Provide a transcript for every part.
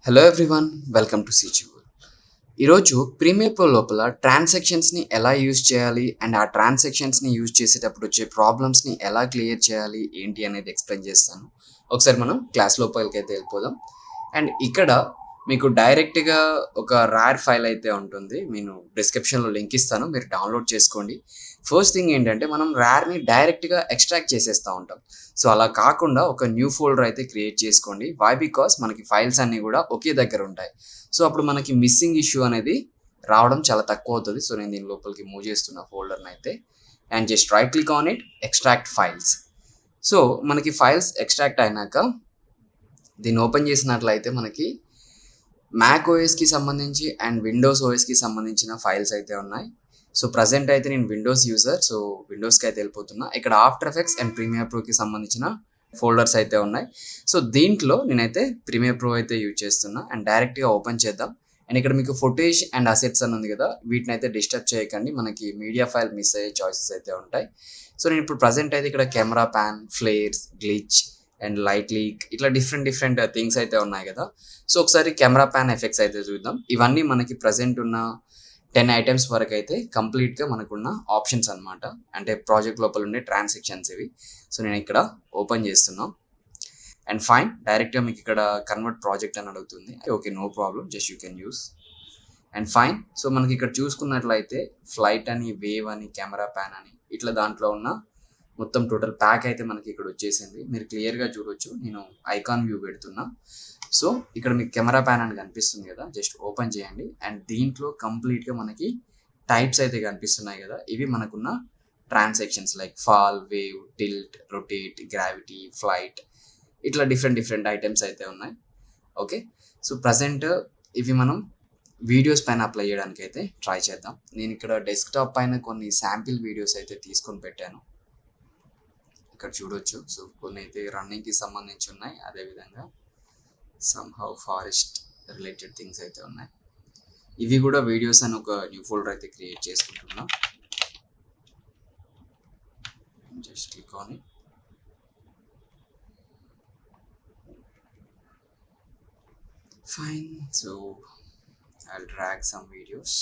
Hello everyone, welcome to సీచిబుల్. ఈరోజు premiere pro లోపల ట్రాన్సాక్షన్స్ని ఎలా యూజ్ చేయాలి అండ్ ఆ ట్రాన్సాక్షన్స్ని యూజ్ చేసేటప్పుడు వచ్చే ప్రాబ్లమ్స్ని ఎలా క్లియర్ చేయాలి ఏంటి అనేది ఎక్స్ప్లెయిన్ చేస్తాను. ఒకసారి మనం క్లాస్ లోపలికి అయితే వెళ్ళిపోదాం. అండ్ ఇక్కడ మీకు డైరెక్ట్గా ఒక ర్యార్ ఫైల్ అయితే ఉంటుంది. నేను డిస్క్రిప్షన్లో లింక్ ఇస్తాను, మీరు డౌన్లోడ్ చేసుకోండి. ఫస్ట్ థింగ్ ఏంటంటే మనం ర్యార్ని డైరెక్ట్గా ఎక్స్ట్రాక్ట్ చేసేస్తూ ఉంటాం. సో అలా కాకుండా ఒక న్యూ ఫోల్డర్ అయితే క్రియేట్ చేసుకోండి. వై? బికాస్ మనకి ఫైల్స్ అన్నీ కూడా ఒకే దగ్గర ఉంటాయి. సో అప్పుడు మనకి మిస్సింగ్ ఇష్యూ అనేది రావడం చాలా తక్కువ అవుతుంది. సో నేను దీని లోపలికి మూవ్ చేస్తున్న ఫోల్డర్ని అయితే and just right click on it, extract files. So మనకి ఫైల్స్ ఎక్స్ట్రాక్ట్ అయినాక దీన్ని ఓపెన్ చేసినట్లయితే మనకి మ్యాక్ ఓఎస్కి సంబంధించి అండ్ విండోస్ ఓఎస్కి సంబంధించిన ఫైల్స్ అయితే ఉన్నాయి. సో ప్రజెంట్ అయితే నేను విండోస్ యూజర్, సో విండోస్కి అయితే వెళ్ళిపోతున్నా. ఇక్కడ ఆఫ్టర్ ఎఫెక్ట్స్ అండ్ ప్రీమియర్ ప్రోకి సంబంధించిన ఫోల్డర్స్ అయితే ఉన్నాయి. సో దీంట్లో నేనైతే ప్రీమియర్ ప్రో అయితే యూజ్ చేస్తున్నా అండ్ డైరెక్ట్గా ఓపెన్ చేద్దాం. అండ్ ఇక్కడ మీకు ఫుటేజ్ అండ్ అసెట్స్ అని ఉంది కదా, వీటిని అయితే డిస్టర్బ్ చేయకండి, మనకి మీడియా ఫైల్ మిస్ అయ్యే చాయిసెస్ అయితే ఉంటాయి. సో నేను ఇప్పుడు ప్రజెంట్ అయితే ఇక్కడ camera pan, flares, glitch and light leak ఇట్లా డిఫరెంట్ థింగ్స్ అయితే ఉన్నాయి కదా. సో ఒకసారి కెమెరా ప్యాన్ ఎఫెక్ట్స్ అయితే చూద్దాం. ఇవన్నీ మనకి ప్రజెంట్ ఉన్న 10 ఐటమ్స్ వరకు అయితే కంప్లీట్గా మనకున్న ఆప్షన్స్ అనమాట. అంటే ప్రాజెక్ట్ లోపల ఉండే ట్రాన్సాక్షన్స్ ఇవి. సో నేను ఇక్కడ ఓపెన్ చేస్తున్నాం అండ్ ఫైన్, డైరెక్ట్గా మీకు ఇక్కడ కన్వర్ట్ ప్రాజెక్ట్ అని అడుగుతుంది. Okay, no problem, just you can use and fine. So మనకి ఇక్కడ చూసుకున్నట్లయితే ఫ్లైట్ అని, వేవ్ అని, కెమెరా ప్యాన్ అని ఇట్లా దాంట్లో ఉన్న మొత్తం టోటల్ ప్యాక్ అయితే మనకి ఇక్కడ వచ్చేసింది. మీరు క్లియర్గా చూడొచ్చు, నేను ఐకాన్ వ్యూ పెడుతున్నా. సో ఇక్కడ మీకు కెమెరా ప్యాన్ అని కనిపిస్తుంది కదా, జస్ట్ ఓపెన్ చేయండి అండ్ దీంట్లో కంప్లీట్గా మనకి టైప్స్ అయితే కనిపిస్తున్నాయి కదా. ఇవి మనకున్న transactions like fall, wave, tilt, rotate, gravity, flight ఇట్లా డిఫరెంట్ ఐటమ్స్ అయితే ఉన్నాయి. ఓకే, సో ప్రజెంట్ ఇవి మనం వీడియోస్ పైన అప్లై చేయడానికి అయితే ట్రై చేద్దాం. నేను ఇక్కడ డెస్క్టాప్ పైన కొన్ని శాంపిల్ వీడియోస్ అయితే తీసుకొని పెట్టాను, ఇక్కడ చూడొచ్చు. సో కొన్ని అయితే రన్నింగ్కి సంబంధించి ఉన్నాయి, అదేవిధంగా సమ్హౌ ఫారెస్ట్ రిలేటెడ్ థింగ్స్ అయితే ఉన్నాయి. ఇవి కూడా వీడియోస్ అని ఒక న్యూ ఫోల్డర్ అయితే క్రియేట్ చేసుకుంటున్నా. Just click on it. Fine, so I'll drag some videos.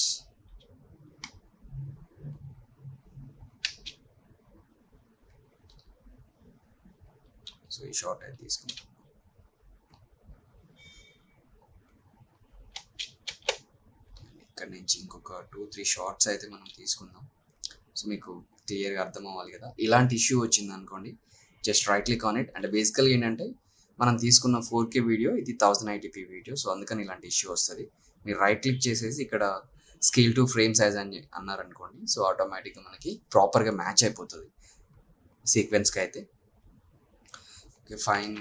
So ఈ షార్ట్ అయితే తీసుకుంటాం. ఇక్కడ నుంచి ఇంకొక 2-3 షార్ట్స్ అయితే మనం తీసుకుందాం. సో మీకు క్లియర్గా అర్థం అవ్వాలి కదా. ఇలాంటి ఇష్యూ వచ్చింది అనుకోండి, just right click on it. And బేసికల్గా ఏంటంటే మనం తీసుకున్న 4K వీడియో, ఇది 1080p వీడియో. సో అందుకని ఇలాంటి ఇష్యూ వస్తుంది. మీరు రైట్ క్లిక్ చేసేసి ఇక్కడ స్కేల్ టు ఫ్రేమ్ సైజ్ అని అన్నారనుకోండి, సో ఆటోమేటిక్గా మనకి ప్రాపర్గా మ్యాచ్ అయిపోతుంది సీక్వెన్స్కి అయితే. Okay fine,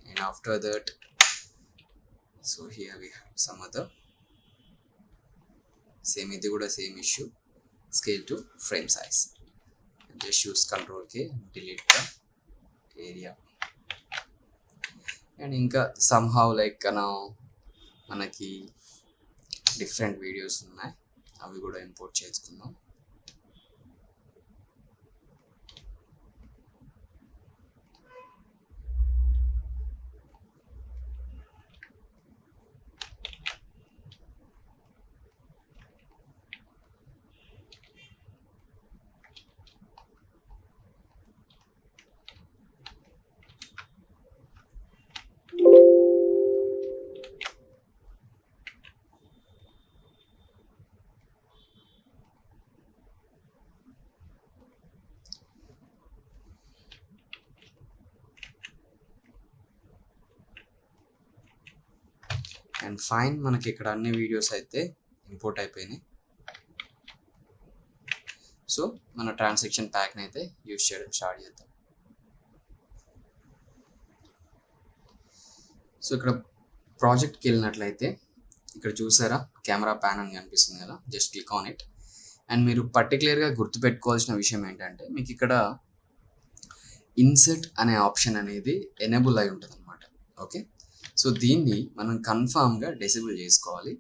and after that so here we have some other same, ఇది కూడా same issue, scale to frame size. Just use Ctrl+K, delete the area. And ఇంకా సమ్హౌ లైక్ మనకి డిఫరెంట్ వీడియోస్ ఉన్నాయి, అవి కూడా ఇంపోర్ట్ చేసుకుందాం. అండ్ ఫైన్, మనకి ఇక్కడ అన్ని వీడియోస్ అయితే ఇంపోర్ట్ అయిపోయినాయి. సో మన ట్రాన్సాక్షన్ ప్యాక్ని అయితే యూజ్ చేయడం స్టార్ట్ చేద్దాం. సో ఇక్కడ ప్రాజెక్ట్కి వెళ్ళినట్లయితే ఇక్కడ చూసారా కెమెరా ప్యాన్ అని కనిపిస్తుంది కదా, just click on it. And మీరు పర్టికులర్గా గుర్తుపెట్టుకోవాల్సిన విషయం ఏంటంటే మీకు ఇక్కడ ఇన్సర్ట్ అనే ఆప్షన్ అనేది ఎనేబుల్ అయి ఉంటుంది అనమాట. ఓకే, సో దీన్ని మనం కన్ఫామ్గా డిసేబుల్ చేసుకోవాలి.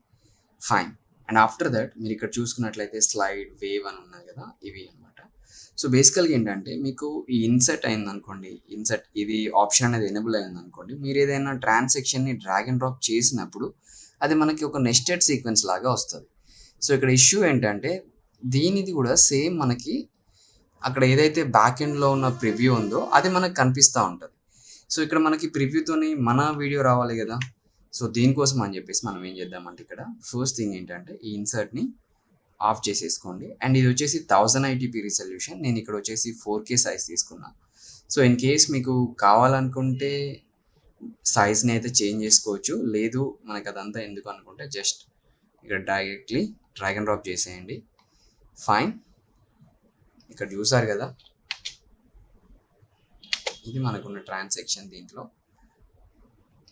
ఫైన్, అండ్ ఆఫ్టర్ దట్ మీరు ఇక్కడ చూసుకున్నట్లయితే స్లైడ్, వేవ్ అని ఉన్నాయి కదా, ఇవి అనమాట. సో బేసికల్గా ఏంటంటే మీకు ఈ ఇన్సర్ట్ అయిందనుకోండి, ఇన్సర్ట్ ఇది ఆప్షన్ అనేది ఎనేబుల్ అయిందనుకోండి, మీరు ఏదైనా ట్రాన్సాక్షన్ని డ్రాగ్ అండ్ డ్రాప్ చేసినప్పుడు అది మనకి ఒక నెస్టెడ్ సీక్వెన్స్ లాగా వస్తుంది. సో ఇక్కడ ఇష్యూ ఏంటంటే దీనిది కూడా సేమ్ మనకి అక్కడ ఏదైతే బ్యాక్ ఎండ్లో ఉన్న ప్రివ్యూ ఉందో అది మనకు కనిపిస్తూ ఉంటుంది. సో ఇక్కడ మనకి ప్రివ్యూతోని మన వీడియో రావాలి కదా. సో దీనికోసం అని చెప్పేసి మనం ఏం చేద్దామంటే ఇక్కడ ఫస్ట్ థింగ్ ఏంటంటే ఈ ఇన్సర్ట్ని ఆఫ్ చేసేసుకోండి. అండ్ ఇది వచ్చేసి 1080p రిజల్యూషన్. నేను ఇక్కడ వచ్చేసి 4K సైజ్ తీసుకున్నా. సో ఇన్ కేస్ మీకు కావాలనుకుంటే సైజ్ని అయితే చేంజ్ చేసుకోవచ్చు. లేదు మనకు అదంతా ఎందుకు అనుకుంటే జస్ట్ ఇక్కడ డైరెక్ట్లీ డ్రాగ్ అండ్ డ్రాప్ చేసేయండి. ఫైన్. ఇక్కడ చూసారు కదా, ఇది మనకున్న ట్రాన్సాక్షన్. దీంట్లో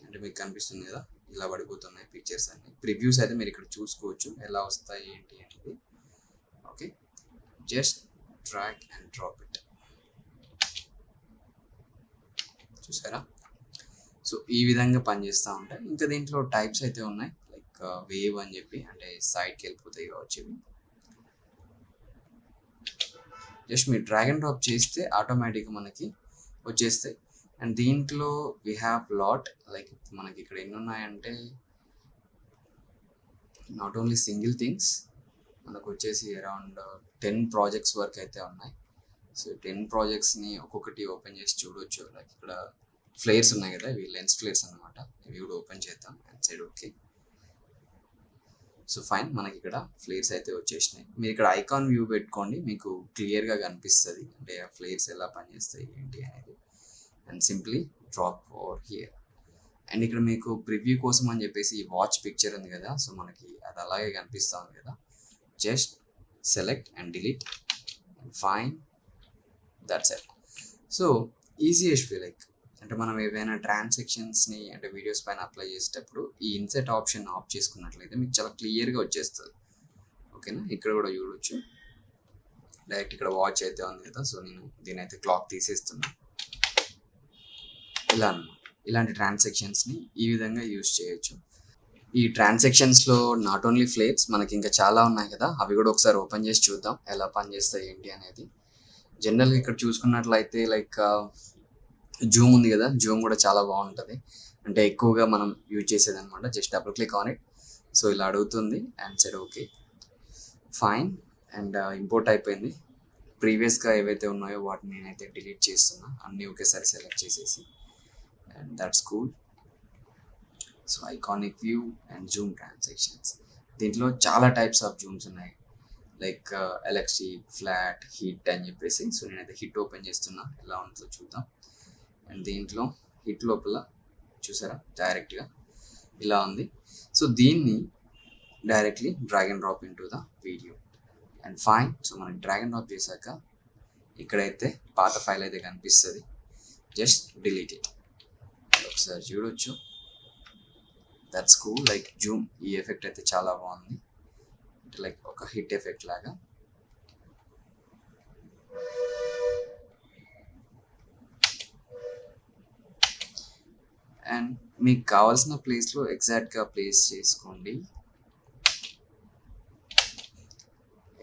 అంటే మీకు కనిపిస్తుంది కదా, ఇలా పడిపోతున్నాయి పిక్చర్స్ అన్ని. ప్రివ్యూస్ అయితే మీరు ఇక్కడ చూసుకోవచ్చు ఎలా వస్తాయి ఏంటి అనేది. Okay, just drag and drop it. చూసారా? సో ఈ విధంగా పనిచేస్తూ ఉంటాయి. ఇంకా దీంట్లో టైప్స్ అయితే ఉన్నాయి, లైక్ వేవ్ అని చెప్పి, అంటే సైడ్కి వెళ్ళిపోతాయి కావచ్చు ఇవి. జస్ట్ మీరు డ్రాగ్ అండ్ డ్రాప్ చేస్తే ఆటోమేటిక్గా మనకి వచ్చేస్తాయి. అండ్ దీంట్లో వీ హ్యావ్ లాట్, లైక్ మనకి ఇక్కడ ఎన్ని ఉన్నాయంటే నాట్ ఓన్లీ సింగిల్ థింగ్స్, మనకు వచ్చేసి అరౌండ్ 10 ప్రాజెక్ట్స్ వరకు అయితే ఉన్నాయి. సో 10 ప్రాజెక్ట్స్ని ఒక్కొక్కటి ఓపెన్ చేసి చూడవచ్చు. లైక్ ఇక్కడ ఫ్లేర్స్ ఉన్నాయి కదా, ఇవి లెన్స్ ఫ్లేర్స్ అనమాట. ఇవి కూడా ఓపెన్ చేద్దాం and side. Okay, so fine, మనకి ఇక్కడ ఫ్లేర్స్ అయితే వచ్చేసినాయి. మీరు ఇక్కడ ఐకాన్ వ్యూ పెట్టుకోండి, మీకు క్లియర్గా కనిపిస్తుంది అంటే ఆ ఫ్లేర్స్ ఎలా పనిచేస్తాయి ఏంటి అనేది. And simply drop over here. And ఇక్కడ మీకు ప్రివ్యూ కోసం అని చెప్పేసి ఈ వాచ్ పిక్చర్ ఉంది కదా, సో మనకి అది అలాగే కనిపిస్తూ ఉంది కదా. Just select and delete and fine, that's it. So easiest way, like అంటే మనం ఏవైనా ట్రాన్సాక్షన్స్ని అంటే వీడియోస్ పైన అప్లై చేసేటప్పుడు ఈ ఇన్సెట్ ఆప్షన్ ఆఫ్ చేసుకున్నట్లయితే మీకు చాలా క్లియర్గా వచ్చేస్తుంది. ఓకేనా? ఇక్కడ కూడా చూడవచ్చు, డైరెక్ట్ ఇక్కడ వాచ్ అయితే ఉంది కదా, సో నేను దీని అయితే క్లాక్ తీసేస్తున్నా. ఇలా అన్నమాట. ఇలాంటి ట్రాన్సాక్షన్స్ని ఈ విధంగా యూజ్ చేయొచ్చు. ఈ ట్రాన్సాక్షన్స్లో నాట్ ఓన్లీ ఫ్లేర్స్, మనకి ఇంకా చాలా ఉన్నాయి కదా, అవి కూడా ఒకసారి ఓపెన్ చేసి చూద్దాం ఎలా పనిచేస్తాయి ఏంటి అనేది. జనరల్గా ఇక్కడ చూసుకున్నట్లయితే లైక్ జూమ్ ఉంది కదా, జూమ్ కూడా చాలా బాగుంటుంది. అంటే ఎక్కువగా మనం యూజ్ చేసేది అనమాట. Just double click on it. So ఇలా అడుగుతుంది and side okay, fine. And import అయిపోయింది. ప్రీవియస్గా ఏవైతే ఉన్నాయో వాటిని నేనైతే డిలీట్ చేస్తున్నా, అన్నీ ఒకేసారి సెలెక్ట్ చేసేసి. And that's cool. So iconic view and Zoom transactions. దీంట్లో చాలా టైప్స్ ఆఫ్ జూమ్స్ ఉన్నాయి, లైక్ ఎలక్ట్రిక్, ఫ్లాట్, హిట్ అని చెప్పేసి. సో నేనైతే హిట్ ఓపెన్ చేస్తున్నా, ఎలా ఉంటుందో చూద్దాం. అండ్ దీంట్లో హిట్ లోపల చూసారా డైరెక్ట్గా ఇలా ఉంది. సో దీన్ని directly drag and drop into the video and fine. So మనం డ్రాగ్ అండ్ డ్రాప్ చేశాక ఇక్కడైతే పాత ఫైల్ అయితే కనిపిస్తుంది. Just delete it. ఒకసారి చూడొచ్చు, దట్స్ కూల్. లైక్ జూమ్, ఈ ఎఫెక్ట్ అయితే చాలా బాగుంది, అంటే లైక్ ఒక హిట్ ఎఫెక్ట్ లాగా. అండ్ మీకు కావాల్సిన ప్లేస్లో ఎగ్జాక్ట్గా ప్లేస్ చేసుకోండి.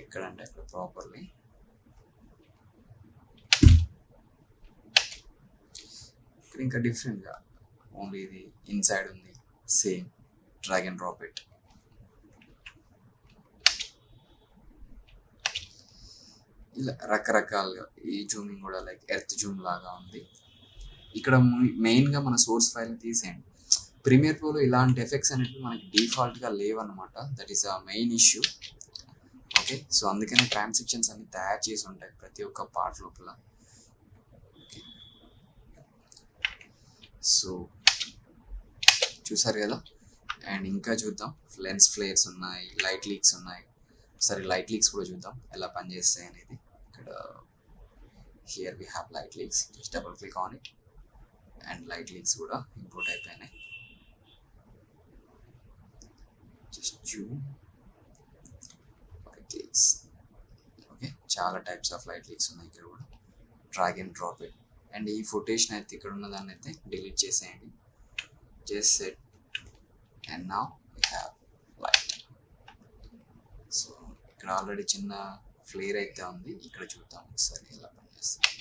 ఎక్కడంటే అక్కడ ప్రాపర్లీ. ఇక్కడ ఇంకా డిఫరెంట్గా ఓన్లీ ఇది ఇన్సైడ్ ఉంది, same drag and drop it. ఇలా రకరకాలుగా ఈ జూమింగ్ కూడా లైక్ ఎర్త్ జూమ్ లాగా ఉంది. ఇక్కడ మెయిన్గా మన సోర్స్ ఫైల్ తీసేయండి. ప్రీమియర్ ప్రోలో ఇలాంటి ఎఫెక్ట్స్ అనేవి మనకి డిఫాల్ట్గా లేవన్నమాట. That is a main issue. Okay, so అందుకనే ట్రాన్సాక్షన్స్ అన్ని తయారు చేసి ఉంటాయి ప్రతి ఒక్క పార్ట్ లోపల. ఓకే, సో చూసారు కదా. అండ్ ఇంకా చూద్దాం, లెన్స్ ఫ్లేర్స్ ఉన్నాయి, లైట్ లీక్స్ ఉన్నాయి. సరే లైట్ లీక్స్ కూడా చూద్దాం ఎలా పనిచేస్తాయి అనేది. ఇక్కడ here we have light leaks. Just double click on it and light leaks కూడా ఇంపోర్ట్ అయిపోయినాయి. Just zoom light leaks. Okay, చాలా టైప్స్ ఆఫ్ లైట్ లీక్స్ ఉన్నాయి ఇక్కడ కూడా. Drag and drop it. And ఈ ఫుటేజ్ని అయితే ఇక్కడ ఉన్న దాన్ని అయితే డిలీట్ చేసేయండి. Just set and now we have light. So ఇక్కడ ఆల్రెడీ చిన్న ఫ్లేర్ అయితే ఉంది. ఇక్కడ చూద్దాం ఒకసారి ఎలా పనిచేస్తుంది.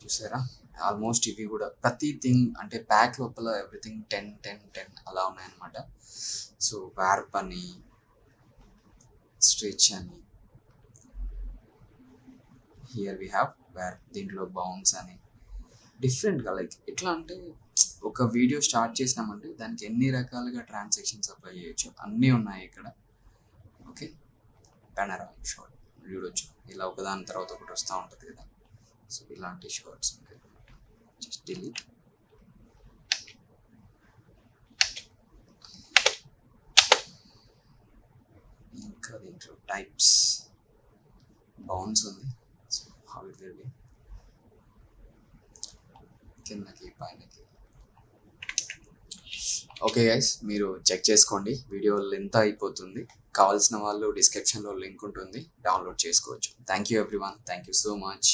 చూసారా, ఆల్మోస్ట్ ఇవి కూడా ప్రతి థింగ్ అంటే ప్యాక్ లోపల ఎవ్రీథింగ్ 10 అలా ఉన్నాయన్నమాట. సో వార్ప్ అని, స్ట్రెచ్ అని, హియర్ వి హ్యావ్ వార్ప్, దీంట్లో బౌన్స్ అని డిఫరెంట్గా లైక్ ఎట్లా అంటే ఒక వీడియో స్టార్ట్ చేసినామంటే దానికి ఎన్ని రకాలుగా ట్రాన్సాక్షన్స్ అప్లై చేయొచ్చు అన్నీ ఉన్నాయి ఇక్కడ. ఓకే, పానరామిక్ షాట్ చూడొచ్చు, ఇలా ఒకదాని తర్వాత ఒకటి వస్తూ ఉంటుంది కదా. సో ఇలాంటి షార్ట్స్ ఉంటాయి. Just delete. ఇంకా దీంట్లో టైప్స్ బౌన్స్ ఉంది. So how it will be కిందకి పైనకి. ఓకే గైస్, మీరు చెక్ చేసుకోండి, వీడియో లెంత్ అయిపోతుంది. కావాల్సిన వాళ్ళు డిస్క్రిప్షన్లో లింక్ ఉంటుంది, డౌన్లోడ్ చేసుకోవచ్చు. Thank you everyone, thank you so much.